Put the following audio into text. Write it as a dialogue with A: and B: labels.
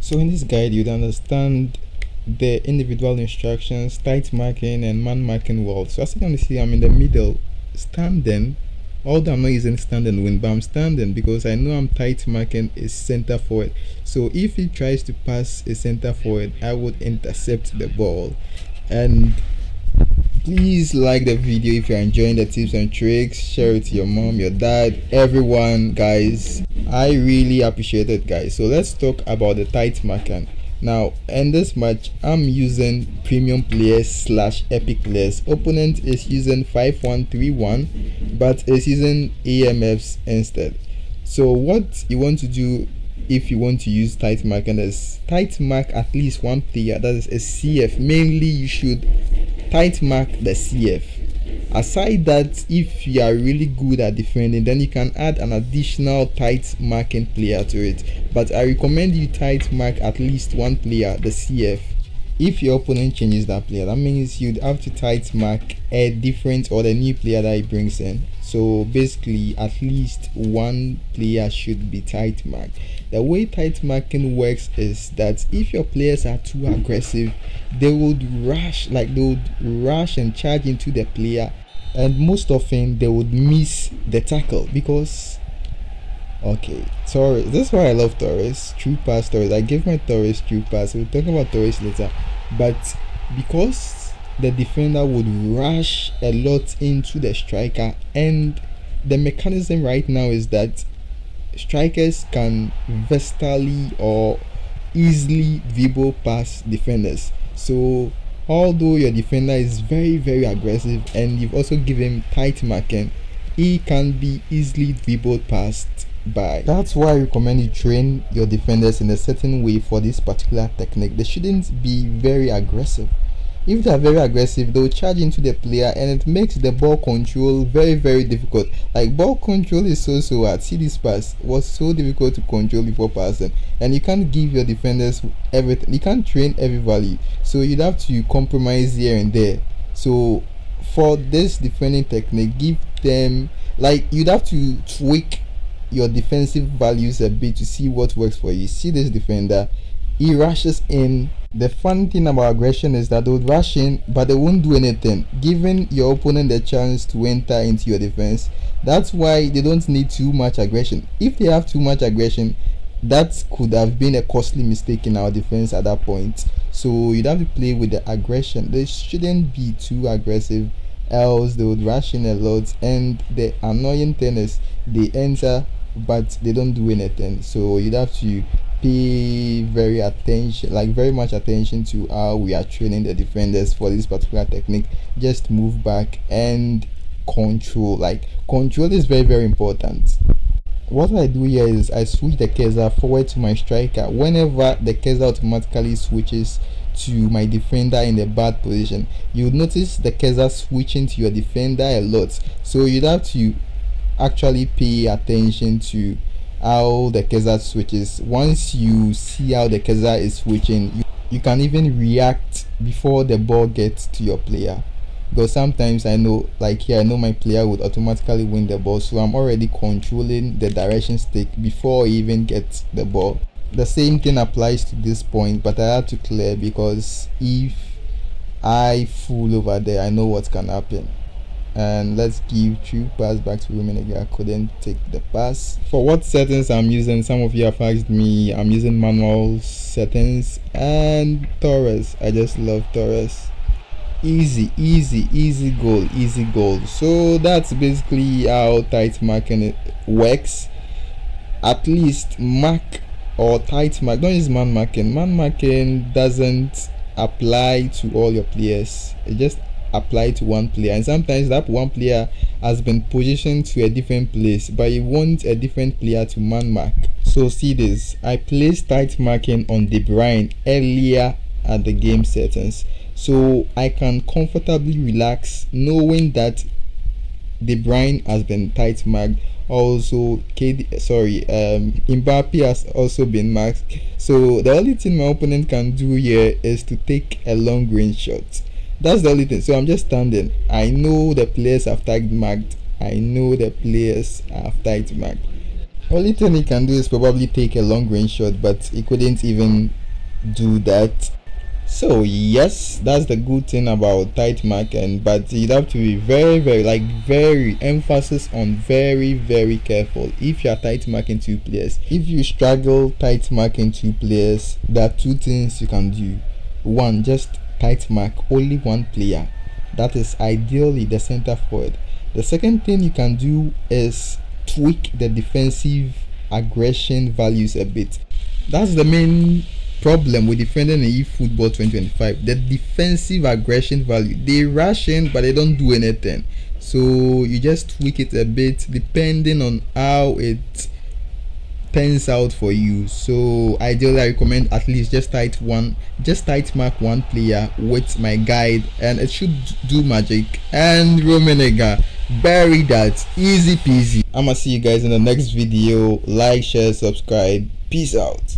A: So in this guide, you'd understand the individual instructions, tight marking and man marking world. So as you can see, I'm in the middle, standing. Although I'm not using standing wing, but I'm standing because I know I'm tight marking a center forward. So if he tries to pass a center forward, I would intercept the ball. And please like the video if you're enjoying the tips and tricks. Share it to your mom, your dad, everyone, guys. I really appreciate it, guys. So let's talk about the tight marking. Now in this match, I'm using premium players / epic players. Opponent is using 5131 but is using AMFs instead. So what you want to do if you want to use tight marking is tight mark at least one player, that is a CF. Mainly you should tight mark the CF. Aside that, if you are really good at defending, then you can add an additional tight marking player to it, but I recommend you tight mark at least one player, the CF. If your opponent changes that player, that means you'd have to tight mark a different or the new player that he brings in. So basically at least one player should be tight marked. The way tight marking works is that if your players are too aggressive, they would rush and charge into the player, and most often they would miss the tackle because okay, Torres, this is why I love Torres, true pass Torres. I give my Torres true pass. We'll talk about Torres later, but because the defender would rush a lot into the striker, and the mechanism right now is that strikers can versatilely or easily dribble past defenders. So although your defender is very aggressive and you've also given him tight marking, he can be easily dribbled past by. That's why I recommend you train your defenders in a certain way for this particular technique. They shouldn't be very aggressive. If they are very aggressive, they'll charge into the player and it makes the ball control very difficult. Like ball control is so hard. See, this pass was so difficult to control before passing, and you can't give your defenders everything. You can't train every value, so you'd have to compromise here and there. So for this defending technique, give them, like, you'd have to tweak your defensive values a bit to see what works for you. See this defender, he rushes in. The fun thing about aggression is that they would rush in but they won't do anything, giving your opponent the chance to enter into your defense. That's why they don't need too much aggression. If they have too much aggression, that could have been a costly mistake in our defense at that point. So you'd have to play with the aggression. They shouldn't be too aggressive, else they would rush in a lot, and the annoying thing is they enter but they don't do anything. So you'd have to pay very much attention to how we are training the defenders for this particular technique. Just move back and control. Like, control is very important. What I do here is I switch the cursor forward to my striker. Whenever the cursor automatically switches to my defender in the bad position, you'll notice the cursor switching to your defender a lot. So you'd have to actually pay attention to how the cursor switches. Once you see how the cursor is switching, you can even react before the ball gets to your player, because sometimes I know, like here, I know my player would automatically win the ball, so I'm already controlling the direction stick before I even get the ball. The same thing applies to this point, but I have to clear because if I fool over there, I know what can happen. And let's give true pass back to Rummenigge. I couldn't take the pass. For what settings I'm using, some of you have asked me. I'm using manual settings and Torres. I just love Torres. Easy goal. So that's basically how tight marking works. At least mark or tight mark. Don't use man marking. Man marking doesn't apply to all your players. It just apply to one player, and sometimes that one player has been positioned to a different place, but you want a different player to man mark. So see this, I placed tight marking on De Bruyne earlier at the game settings, so I can comfortably relax knowing that De Bruyne has been tight marked. Also Mbappe has also been marked. So the only thing my opponent can do here is to take a long range shot. That's the only thing. So I'm just standing. I know the players have tight marked. Only thing he can do is probably take a long range shot, but he couldn't even do that. So yes, that's the good thing about tight marking, but you'd have to be very emphasis on very careful if you are tight marking two players. If you struggle tight marking two players, there are two things you can do. One, just tight mark only one player, that is ideally the center forward. The second thing you can do is tweak the defensive aggression values a bit. That's the main problem with defending in eFootball 2025. The defensive aggression value, they rush in but they don't do anything, so you just tweak it a bit depending on how it turns out for you. So ideally I recommend at least just tight mark one player with my guide, and it should do magic. And Rummenigge, bury that, easy peasy. I'ma see you guys in the next video. Like, share, subscribe. Peace out.